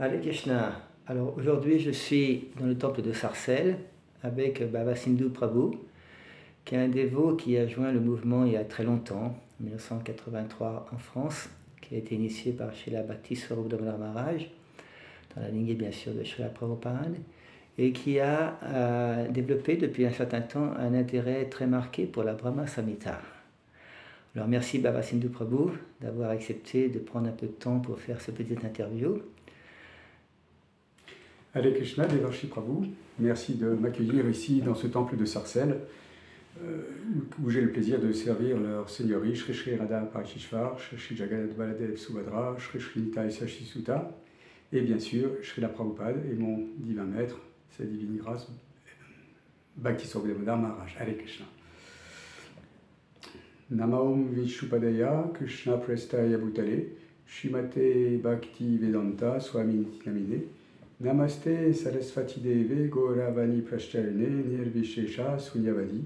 Hare Krishna. Alors aujourd'hui, je suis dans le temple de Sarcelles avec Baba Sindhu Prabhu, qui est un dévot qui a joint le mouvement il y a très longtemps, en 1983 en France, qui a été initié par Srila Bhakti Swarup Damodar Maharaj, dans la lignée bien sûr de Srila Prabhupada, et qui a développé depuis un certain temps un intérêt très marqué pour la Brahma Samhita. Alors merci Baba Sindhu Prabhu d'avoir accepté de prendre un peu de temps pour faire ce petit interview. Hare Krishna, Devarshi Prabhu, merci de m'accueillir ici dans ce temple de Sarcelles, où j'ai le plaisir de servir leur Seigneurie, Shri Shri Radha Parishishvar, Shri Shri Jagannath Baladev Subhadra, Shri Shri Nitai Sashi Sutta, et bien sûr Srila Prabhupada et mon divin maître, sa divine grâce, Bhakti Swarup Damodar Maharaj. Hare Krishna. Namaom Vishupadaya Krishna Prestaya Bhutale, Shrimate Bhakti Vedanta Swami Namine, Namaste Sarasvati Deve Gauravani Prashcharine Nirvishesha Sunyavadi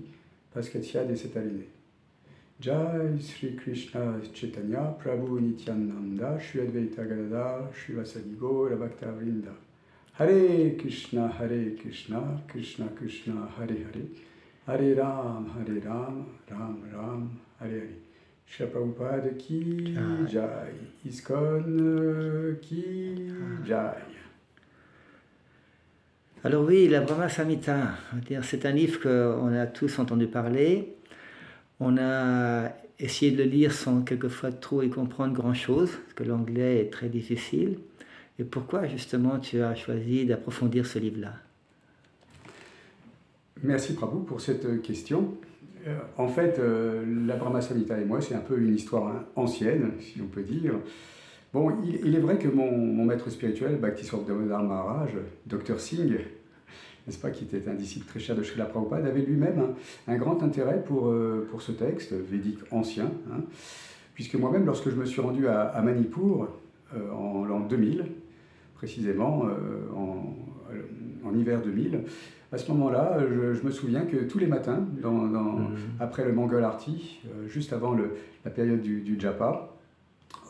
Paskatya Desatarine. Jai Sri Krishna Chaitanya Prabhu Nityananda Shri Advaita Gadadhar Shri Vasadi Gaura Bhakta Vrinda. Hare Krishna Krishna Krishna Hare Hare Hare Ram Ram Ram Hare Hare. Shri Prabhupada ki Jai, ISKCON ki Jai. Alors oui, la Brahma Samhita, c'est un livre qu'on a tous entendu parler. On a essayé de le lire sans quelquefois trop y comprendre grand-chose, parce que l'anglais est très difficile. Et pourquoi justement tu as choisi d'approfondir ce livre-là? Merci Prabhu pour cette question. En fait, la Brahma Samhita et moi, c'est un peu une histoire ancienne, si on peut dire. Bon, il est vrai que mon maître spirituel, Bhakti Swarup Damodar Maharaj, Dr Singh, n'est-ce pas, qui était un disciple très cher de Srila Prabhupada, avait lui-même un grand intérêt pour ce texte védique ancien, hein, puisque moi-même, lorsque je me suis rendu à Manipur, en l'an 2000, précisément, en hiver 2000, à ce moment-là, je me souviens que tous les matins, après le Mangal Arti, juste avant la période du Japa,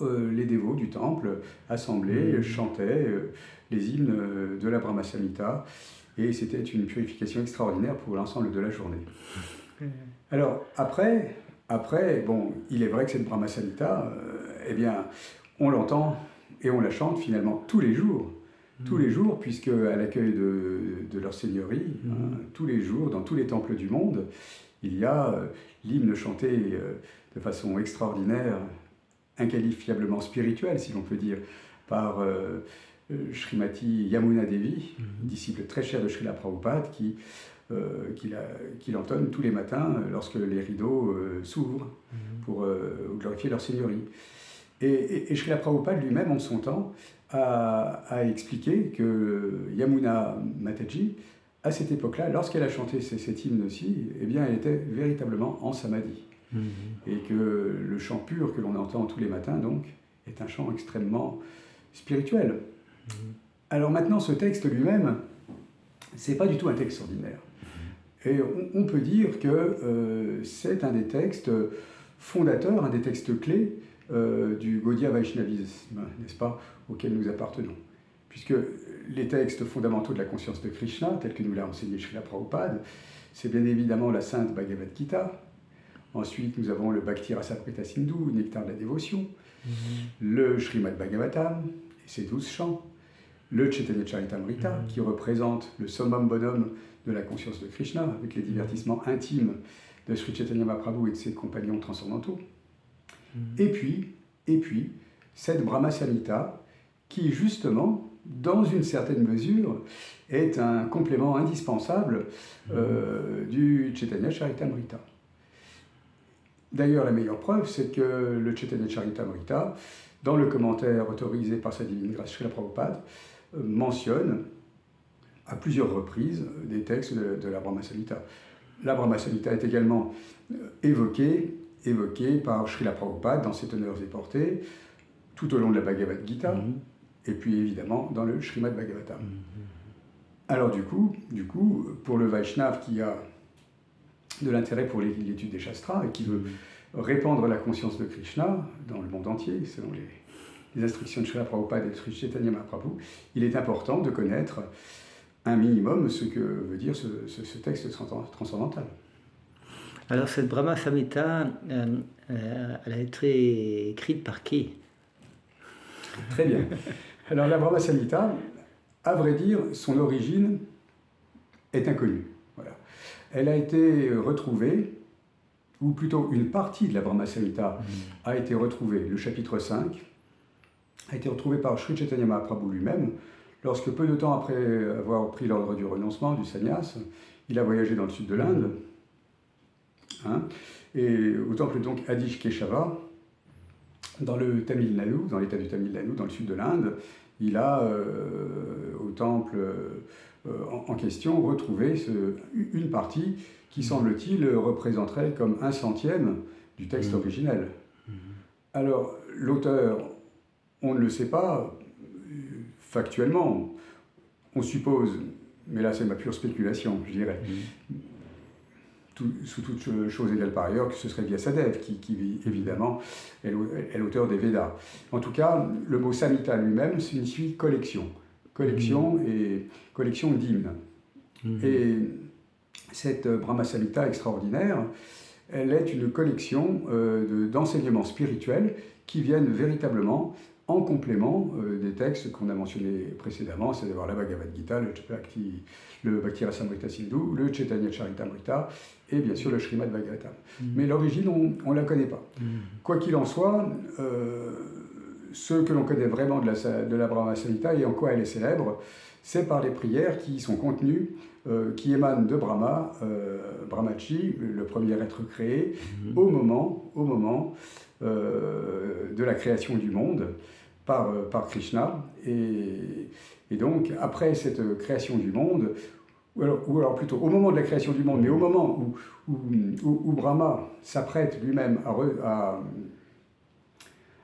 les dévots du temple assemblés chantaient les hymnes de la Brahma Samhita, et c'était une purification extraordinaire pour l'ensemble de la journée. Alors après, bon, il est vrai que cette Brahma Samhita, eh bien, on l'entend et on la chante finalement tous les jours, puisque à l'accueil de leur seigneurie, tous les jours, dans tous les temples du monde, il y a l'hymne chanté de façon extraordinaire, inqualifiablement spirituelle, si l'on peut dire, par Srimati Yamuna Devi, disciple très cher de Srila Prabhupada, qui l'entonne tous les matins lorsque les rideaux s'ouvrent pour glorifier leur seigneurie. Et Srila Prabhupada lui-même, en son temps, a expliqué que Yamuna Mataji, à cette époque-là, lorsqu'elle a chanté cet hymne-ci, eh bien, elle était véritablement en samadhi. Et que le chant pur que l'on entend tous les matins, donc, est un chant extrêmement spirituel. Alors maintenant, ce texte lui-même, c'est pas du tout un texte ordinaire. Et on peut dire que c'est un des textes fondateurs, un des textes clés du Gaudiya Vaishnavisme, n'est-ce pas, auquel nous appartenons. Puisque les textes fondamentaux de la conscience de Krishna, tels que nous l'a enseigné Srila Prabhupada, c'est bien évidemment la sainte Bhagavad Gita. Ensuite, nous avons le Bhakti Rasamrita Sindhu, nectar de la dévotion, le Srimad Bhagavatam et ses 12 chants, le Chaitanya Charitamrita, qui représente le summum bonum de la conscience de Krishna, avec les divertissements intimes de Sri Chaitanya Mahaprabhu et de ses compagnons transcendantaux. Et puis, cette Brahma Samhita, qui justement, dans une certaine mesure, est un complément indispensable du Chaitanya Charitamrita. D'ailleurs, la meilleure preuve, c'est que le Chaitanya Charitamrita, dans le commentaire autorisé par sa divine grâce Srila Prabhupada, mentionne à plusieurs reprises des textes de la Brahma Samhita. La Brahma Samhita est également évoquée par Srila Prabhupada dans ses teneurs et portées, tout au long de la Bhagavad Gita, et puis évidemment dans le Srimad Bhagavatam. Alors du coup, pour le Vaishnav qui a de l'intérêt pour l'étude des Shastras et qui veut répandre la conscience de Krishna dans le monde entier, selon les instructions de Srila Prabhupada et de Sri Chaitanya Mahaprabhu, il est important de connaître un minimum ce que veut dire ce texte transcendantal. Alors cette Brahma Samhita, elle a été écrite par qui? Très bien. Alors la Brahma Samhita, à vrai dire, son origine est inconnue. Voilà. Elle a été retrouvée, ou plutôt une partie de la Brahma Samhita a été retrouvée, le chapitre 5, a été retrouvé par Sri Chaitanya Mahaprabhu lui-même, lorsque peu de temps après avoir pris l'ordre du renoncement, du sannyas, il a voyagé dans le sud de l'Inde, et au temple donc Adish Keshava, dans le Tamil Nadu, dans l'état du Tamil Nadu, dans le sud de l'Inde, il a, au temple en question, retrouvé une partie qui, semble-t-il, représenterait comme 1/100 du texte originel. Alors, l'auteur, on ne le sait pas factuellement, on suppose, mais là c'est ma pure spéculation, je dirais, sous toute chose égale par ailleurs, que ce serait Vyasadeva qui évidemment est l'auteur des Védas. En tout cas, le mot Samhita lui-même signifie collection. Collection et collection d'hymnes. Et cette Brahma Samhita extraordinaire, elle est une collection d'enseignements spirituels qui viennent véritablement en complément des textes qu'on a mentionnés précédemment, c'est-à-dire la Bhagavad Gita, le Bhakti Rasamrita Sindhu, le Chaitanya Charitamrita et bien sûr le Srimad Bhagavatam. Mais l'origine, on ne la connaît pas. Quoi qu'il en soit, ce que l'on connaît vraiment de la Brahma Samhita et en quoi elle est célèbre, c'est par les prières qui y sont contenues, qui émanent de Brahma, Brahmaji, le premier être créé, au moment de la création du monde par Krishna. Et donc, après cette création du monde, ou alors plutôt au moment de la création du monde, mais au moment où Brahma s'apprête lui-même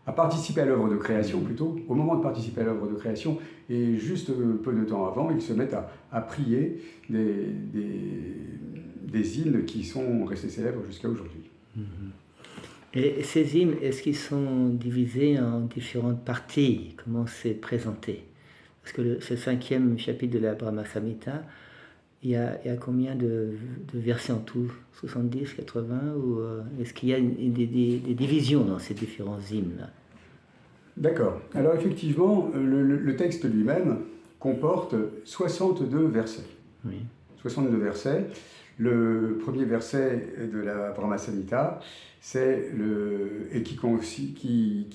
à participer à l'œuvre de création, plutôt, au moment de participer à l'œuvre de création, et juste peu de temps avant, ils se mettent à prier des hymnes qui sont restés célèbres jusqu'à aujourd'hui. Et ces hymnes, est-ce qu'ils sont divisés en différentes parties? Comment c'est présenté? Parce que ce 5e chapitre de la Brahma Samhita, il y a combien de versets en tout? 70, 80? Ou est-ce qu'il y a des divisions dans ces différents hymnes? D'accord. Alors effectivement, le texte lui-même comporte 62 versets. Oui. 62 versets. Le premier verset de la Brahma Samhita, qui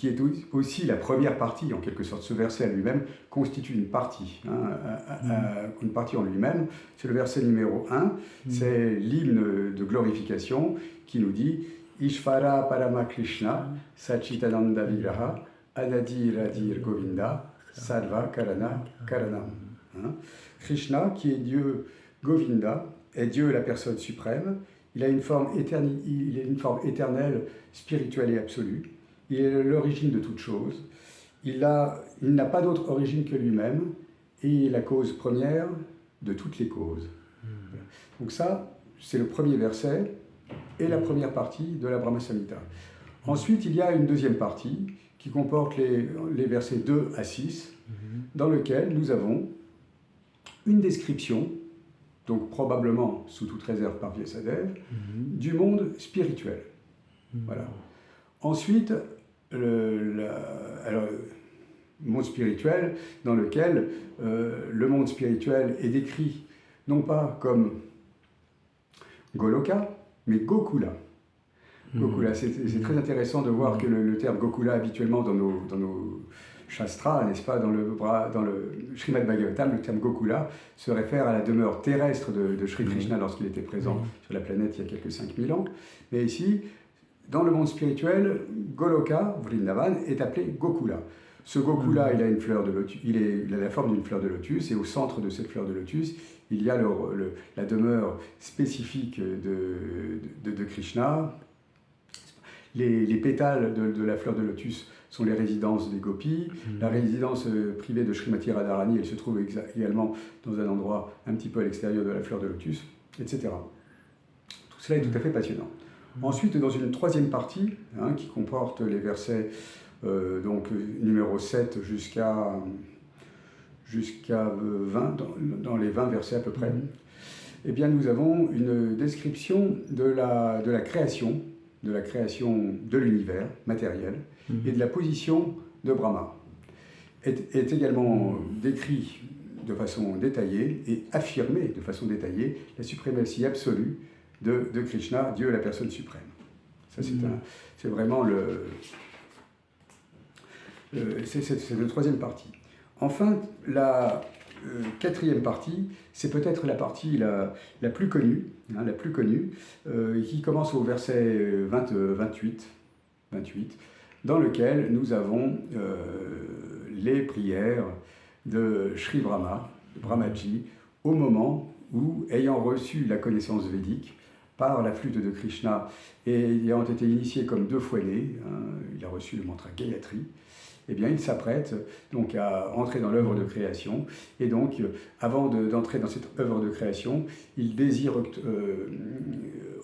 est aussi la première partie, en quelque sorte. Ce verset à lui-même constitue une partie, une partie en lui-même. C'est le verset numéro 1, c'est l'hymne de glorification qui nous dit « Ishvara Parama Krishna, Sachitananda Vigraha, Anadir Adir Govinda, Sarva Karana Karanam ». Krishna, qui est Dieu Govinda, est Dieu la personne suprême. Il a une forme éternelle, spirituelle et absolue. Il est l'origine de toute chose. Il n'a pas d'autre origine que lui-même et il est la cause première de toutes les causes. Donc ça, c'est le premier verset et la première partie de la Brahma Samhita. Ensuite, il y a une deuxième partie qui comporte les versets 2 à 6, dans lequel nous avons une description, donc probablement sous toute réserve par Vyasadeva, du monde spirituel. Voilà. Ensuite, le monde spirituel dans lequel le monde spirituel est décrit non pas comme Goloka, mais Gokula. Gokula, c'est très intéressant de voir que le terme Gokula habituellement dans nos Shastra, n'est-ce pas, dans le Srimad Bhagavatam, le terme Gokula se réfère à la demeure terrestre de Sri Krishna lorsqu'il était présent sur la planète il y a quelques 5000 ans. Mais ici, dans le monde spirituel, Goloka, Vrindavan, est appelé Gokula. Ce Gokula, il a une fleur de lotus, il a la forme d'une fleur de lotus, et au centre de cette fleur de lotus, il y a la demeure spécifique de Krishna. Les pétales de la fleur de lotus sont les résidences des gopis. La résidence privée de Srimati Radharani, elle se trouve également dans un endroit un petit peu à l'extérieur de la fleur de lotus, etc. Tout cela est tout à fait passionnant. Ensuite, dans une troisième partie, qui comporte les versets donc numéro 7 jusqu'à 20, dans les 20 versets à peu près, eh bien nous avons une description de la création, de l'univers matériel et de la position de Brahma. Est également décrit de façon détaillée et affirmé de façon détaillée la suprématie absolue de Krishna, Dieu la personne suprême. Ça, c'est vraiment c'est la troisième partie. Enfin, la quatrième partie, c'est peut-être la partie la plus connue, qui commence au verset 28, dans lequel nous avons les prières de Sri Brahma, Brahmaji, au moment où, ayant reçu la connaissance védique par la flûte de Krishna et ayant été initié comme 2 fois né, il a reçu le mantra Gayatri, eh bien, il s'apprête donc à entrer dans l'œuvre de création. Et donc, avant d'entrer dans cette œuvre de création, il désire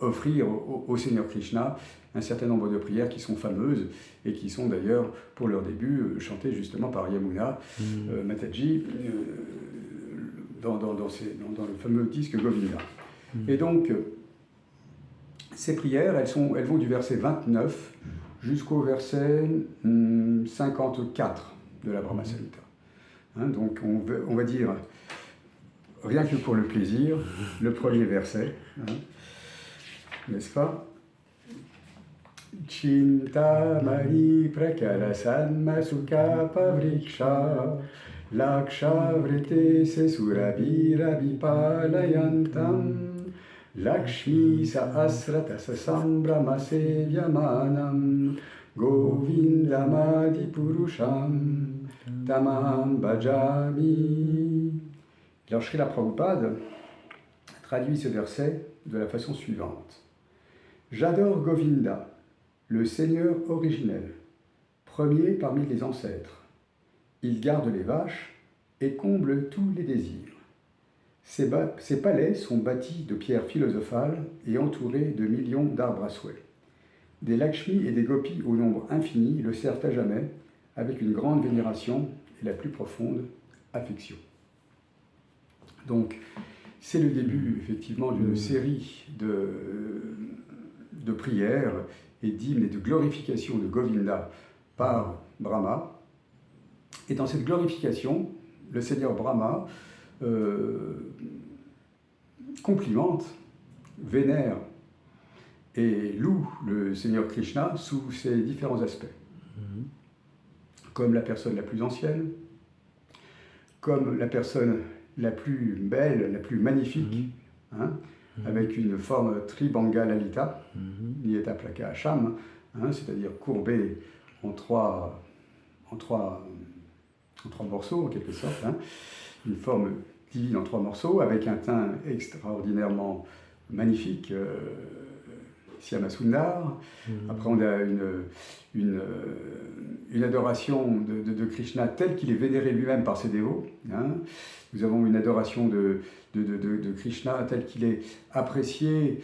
offrir au Seigneur Krishna un certain nombre de prières qui sont fameuses et qui sont d'ailleurs, pour leur début, chantées justement par Yamuna Mataji dans le fameux disque Govinda. Et donc, ces prières, elles vont du verset 29 jusqu'au verset 54 de la Brahma Samhita. Donc on va dire, rien que pour le plaisir, le premier verset, n'est-ce pas? Chintamani prakalasanma sukha pavriksha laksha vrite se surabhirabi palayantam Lakshmi sahasrata sasambhrama sevyamanam Govindamadi purusham tamam bhajami. Alors Srila Prabhupada traduit ce verset de la façon suivante. J'adore Govinda, le Seigneur originel, premier parmi les ancêtres. Il garde les vaches et comble tous les désirs. Ces palais sont bâtis de pierres philosophales et entourés de millions d'arbres à souhait. Des Lakshmis et des gopis au nombre infini le servent à jamais avec une grande vénération et la plus profonde affection. Donc, c'est le début, effectivement, d'une série de prières et d'hymnes et de glorification de Govinda par Brahma. Et dans cette glorification, le Seigneur Brahma complimente, vénère et loue le Seigneur Krishna sous ses différents aspects. Comme la personne la plus ancienne, comme la personne la plus belle, la plus magnifique, avec une forme Tribanga Lalita, Niyeta Plaka Asham, c'est-à-dire courbée en trois morceaux en quelque sorte, une forme divine en 3 morceaux, avec un teint extraordinairement magnifique, Syamasundar. Après, on a une adoration de Krishna tel qu'il est vénéré lui-même par ses dévots. Nous avons une adoration de Krishna tel qu'il est apprécié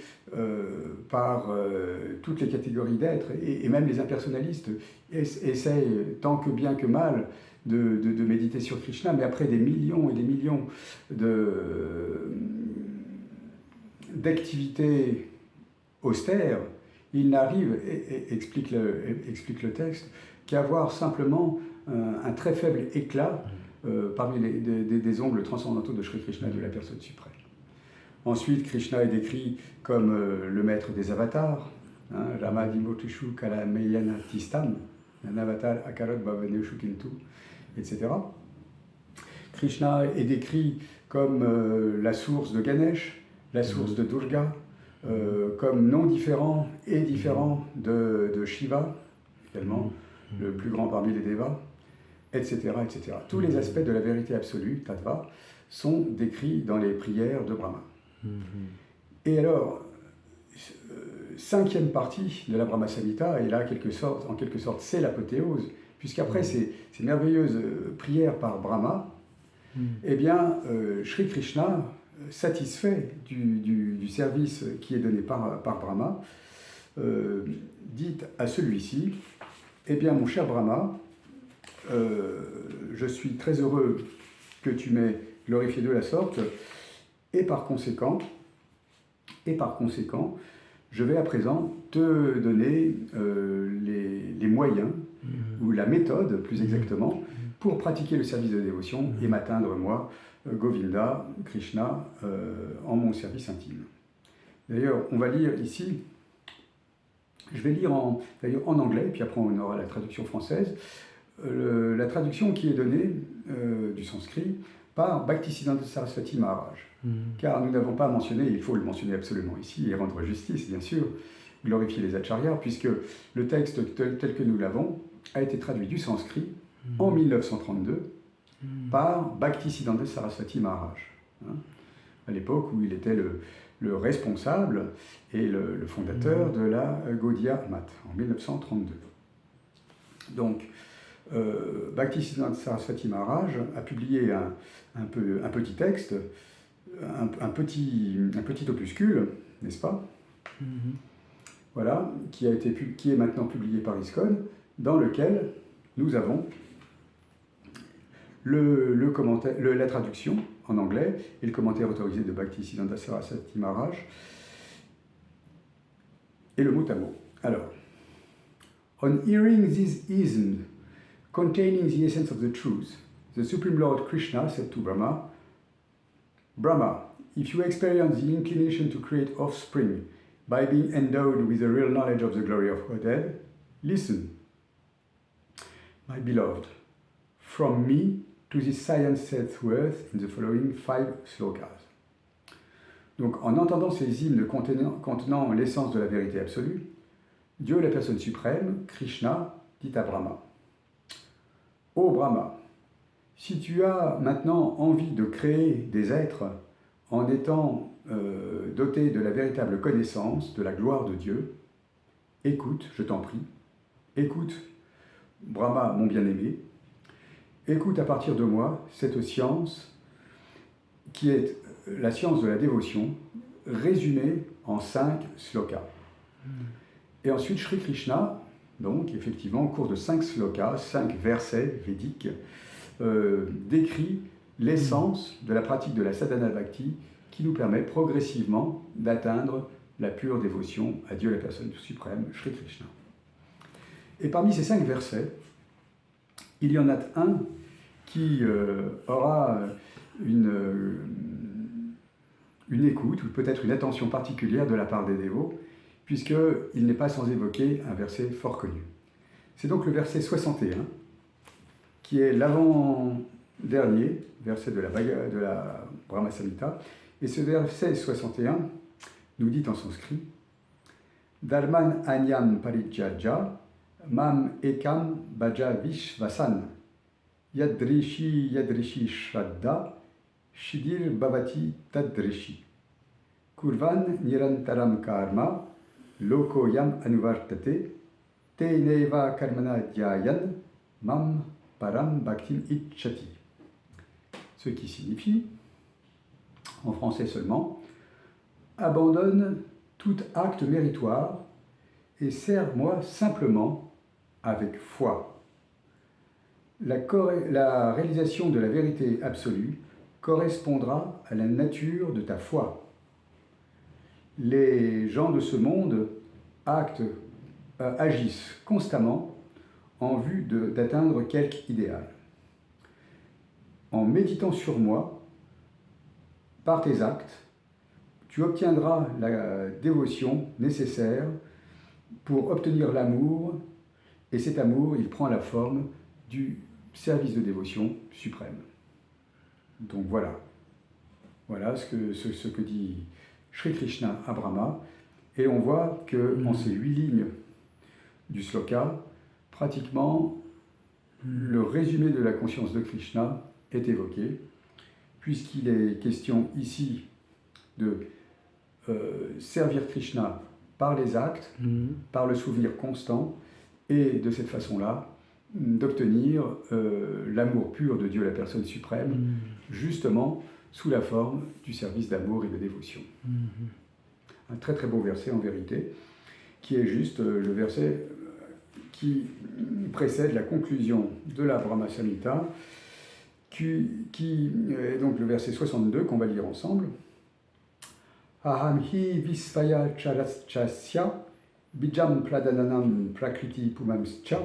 par toutes les catégories d'êtres, et même les impersonnalistes essayent tant que bien que mal de méditer sur Krishna, mais après des millions et des millions d'activités austères, il n'arrive, explique le texte, qu'à avoir simplement un très faible éclat parmi des ongles transcendantaux de Sri Krishna, de la personne suprême. Ensuite, Krishna est décrit comme le maître des avatars, Rama Dimotishu Kala Meyana Tistam, un avatar Akarot Bhavaneshu Kintu, etc. Krishna est décrit comme la source de Ganesh, la source de Durga, comme non différent et différent de Shiva, également, le plus grand parmi les devas, etc., etc. Tous les aspects de la vérité absolue, Tattva, sont décrits dans les prières de Brahma. Et alors, 5e partie de la Brahma Samhita, et là, en quelque sorte, c'est l'apothéose, puisqu'après ces merveilleuses prières par Brahma, eh bien, Sri Krishna, satisfait du service qui est donné par Brahma, dit à celui-ci, Eh bien, mon cher Brahma, je suis très heureux que tu m'aies glorifié de la sorte, et par conséquent, je vais à présent te donner les moyens, ou la méthode plus exactement, pour pratiquer le service de dévotion et m'atteindre, moi, Govinda, Krishna, en mon service intime. D'ailleurs, on va lire ici, je vais lire en anglais, puis après on aura la traduction française, la traduction qui est donnée du sanskrit par Bhaktisiddhanta Saraswati Maharaj. Car nous n'avons pas mentionné, il faut le mentionner absolument ici et rendre justice, bien sûr, glorifier les acharyas, puisque le texte tel que nous l'avons a été traduit du sanskrit en 1932 par Bhaktisiddhanta Saraswati Maharaj, à l'époque où il était le responsable et le fondateur de la Gaudiya Math, en 1932. Donc, Bhaktisiddhanta Saraswati Maharaj a publié un petit texte, un petit opuscule, n'est-ce pas? Voilà, qui est maintenant publié par ISKCON, dans lequel nous avons la traduction en anglais et le commentaire autorisé de Bhaktisiddhanta Saraswati Maharaj et le mot à mot. Alors, on hearing this ism containing the essence of the truth, the Supreme Lord Krishna said to Brahma, Brahma, if you experience the inclination to create offspring by being endowed with the real knowledge of the glory of Godhead, listen, my beloved, from me to this science set forth in the following 5 slokas. Donc, en entendant ces hymnes contenant l'essence de la vérité absolue, Dieu, la personne suprême, Krishna, dit à Brahma, Ô Brahma, si tu as maintenant envie de créer des êtres en étant dotés de la véritable connaissance de la gloire de Dieu, écoute, je t'en prie, écoute, Brahma, mon bien-aimé, écoute à partir de moi cette science qui est la science de la dévotion, résumée en 5 slokas. Et ensuite, Sri Krishna, donc effectivement, au cours de 5 slokas, 5 versets védiques, décrit l'essence de la pratique de la sadhana bhakti qui nous permet progressivement d'atteindre la pure dévotion à Dieu, la personne suprême, Sri Krishna. Et parmi ces 5 versets, il y en a un qui aura une écoute ou peut-être une attention particulière de la part des dévots, puisqu'il n'est pas sans évoquer un verset fort connu. C'est donc le verset 61, qui est l'avant-dernier verset de la Brahma Samhita. Et ce verset 61 nous dit en sanskrit « Dharman anyam parijajja mam ekam bhaja vishvasan yadrishi shraddha shidir bhavati tadrishi kurvan nirantaram karma loko yam anuvartate te neva karmana dhyayan mam param bhaktim ichchati » Ce qui signifie, en français seulement, abandonne tout acte méritoire et sers-moi simplement avec foi. La réalisation de la vérité absolue correspondra à la nature de ta foi. Les gens de ce monde agissent constamment en vue d'atteindre quelque idéal. En méditant sur moi, par tes actes, tu obtiendras la dévotion nécessaire pour obtenir l'amour, et cet amour, il prend la forme du service de dévotion suprême. Donc voilà. Voilà ce que dit Sri Krishna à Brahma, et on voit qu'en ces 8 lignes du sloka, pratiquement, le résumé de la conscience de Krishna est évoqué, puisqu'il est question ici de servir Krishna par les actes, par le souvenir constant, et de cette façon-là, d'obtenir l'amour pur de Dieu, la personne suprême, justement sous la forme du service d'amour et de dévotion. Un très très beau verset en vérité, qui est juste le verset qui précède la conclusion de la Brahma Samhita, qui est donc le verset 62 qu'on va lire ensemble. Aham hi visvaya chasya bijam pradananam prakriti pumamscha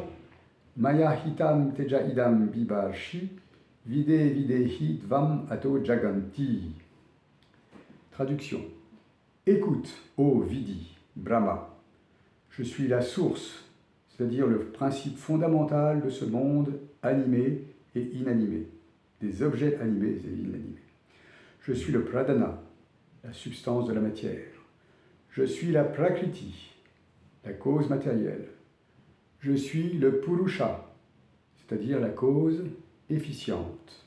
maya hitam teja idam bibarshi vide videhi dvam ato jaganti. Traduction. Écoute, ô Vidi, Brahma, je suis la source, c'est-à-dire le principe fondamental de ce monde animé et inanimé, des objets animés et inanimés. Je suis le pradana, la substance de la matière. Je suis la prakriti, la cause matérielle. Je suis le purusha, c'est-à-dire la cause efficiente.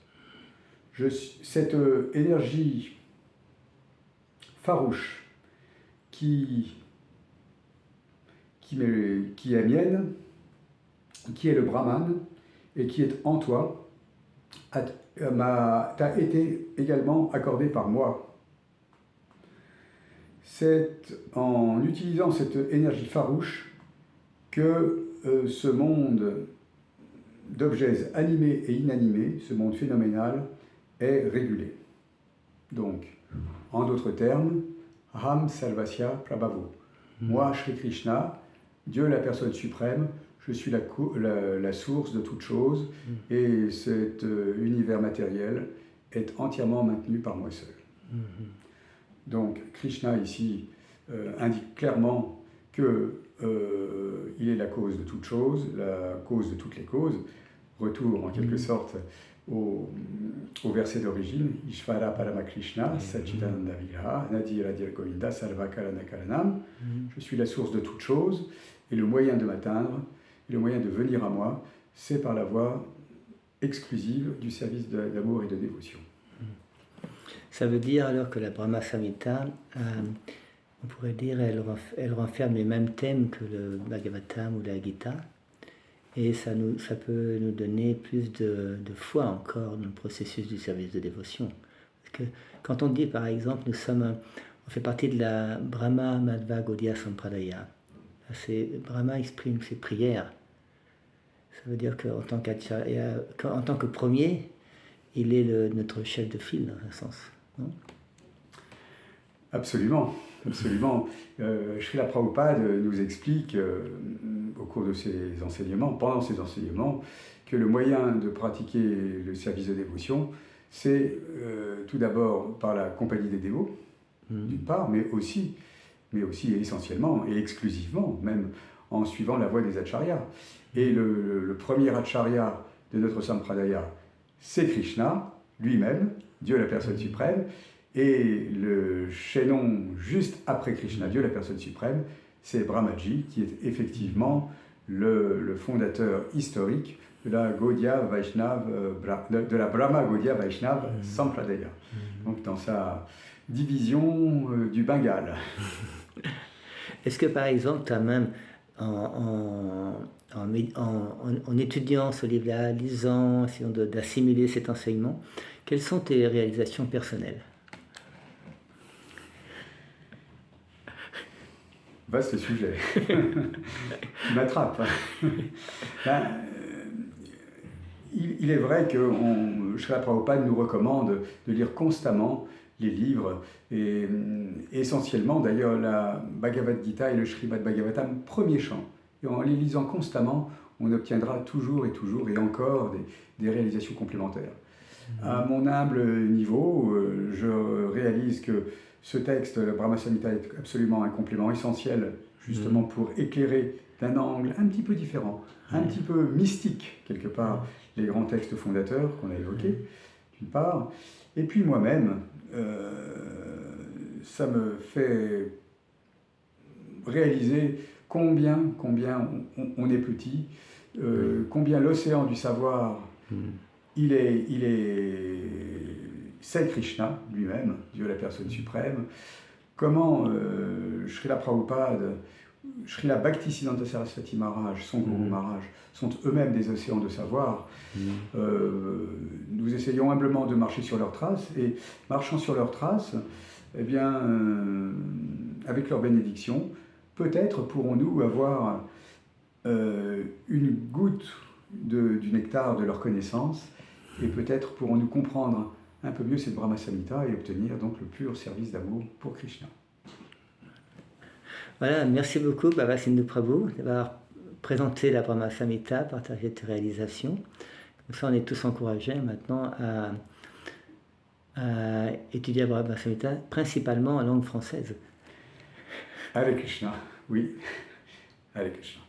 Cette énergie farouche qui est mienne, qui est le Brahman et qui est en toi, t'a été également accordée par moi. C'est en utilisant cette énergie farouche que ce monde d'objets animés et inanimés, ce monde phénoménal, est régulé. Donc, en d'autres termes, Aham Sarvasya Prabhavo. Moi, Shri Krishna, Dieu la personne suprême, je suis la source de toute chose et cet univers matériel est entièrement maintenu par moi seul. Donc Krishna ici indique clairement qu'il est la cause de toute chose, la cause de toutes les causes. Retour en quelque sorte au verset d'origine, Ishvara Parama Krishna, Satchitananda Vigraha, Nadir Adir Govinda, Sarva Karana Karanam. Je suis la source de toute chose et le moyen de m'atteindre, et le moyen de venir à moi, c'est par la voie exclusive du service d'amour et de dévotion. Ça veut dire alors que la Brahma Samhita, on pourrait dire, elle renferme les mêmes thèmes que le Bhagavatam ou la Gita, et ça peut nous donner plus de foi encore dans le processus du service de dévotion. Parce que quand on dit par exemple, on fait partie de la Brahma Madhva Gaudiya Sampradaya, Brahma exprime ses prières. Ça veut dire qu'en tant que premier, il est notre chef de file, dans un sens. Non ? Absolument, absolument. Srila Prabhupada nous explique au cours de ses enseignements, pendant ses enseignements, que le moyen de pratiquer le service de dévotion, c'est tout d'abord par la compagnie des dévots, d'une part, mais aussi et essentiellement et exclusivement, même en suivant la voie des acharyas. Et le premier acharya de notre sampradaya, c'est Krishna lui-même, Dieu la personne suprême, et le chaînon juste après Krishna, Dieu la personne suprême, c'est Brahmaji, qui est effectivement le fondateur historique de la Gaudiya Vaishnav, de la Brahma Gaudiya Vaishnav Sampradaya. Donc dans sa division du Bengale. Est-ce que par exemple, tu as même, en étudiant ce livre-là, lisant, essayant d'assimiler cet enseignement, quelles sont tes réalisations personnelles ? Vaste sujet. Tu m'attrapes. Il est vrai que Srila Prabhupada nous recommande de lire constamment les livres, et essentiellement d'ailleurs la Bhagavad Gita et le Srimad Bhagavatam, premier chant. Et en les lisant constamment, on obtiendra toujours et encore des réalisations complémentaires. À mon humble niveau, je réalise que ce texte, le Brahma Samhita, est absolument un complément essentiel, justement pour éclairer d'un angle un petit peu différent, un petit peu mystique, quelque part, les grands textes fondateurs qu'on a évoqués, d'une part. Et puis moi-même, ça me fait réaliser combien on est petit, combien l'océan du savoir, c'est Krishna lui-même, Dieu la personne suprême. Comment Srila Prabhupada, Srila Bhaktisiddhanta Saraswati Maharaj, son Guru Maharaj, sont eux-mêmes des océans de savoir. Nous essayons humblement de marcher sur leurs traces, et marchant sur leurs traces, eh bien, avec leur bénédiction, peut-être pourrons-nous avoir une goutte du nectar de leur connaissance, et peut-être pourrons-nous comprendre un peu mieux cette Brahma Samhita et obtenir donc le pur service d'amour pour Krishna. Voilà, merci beaucoup Baba Sindhu Prabhu d'avoir présenté la Brahma Samhita, partagé tes réalisations. Comme ça, on est tous encouragés maintenant à étudier la Brahma Samhita, principalement en langue française. Hare Krishna, oui, Hare Krishna.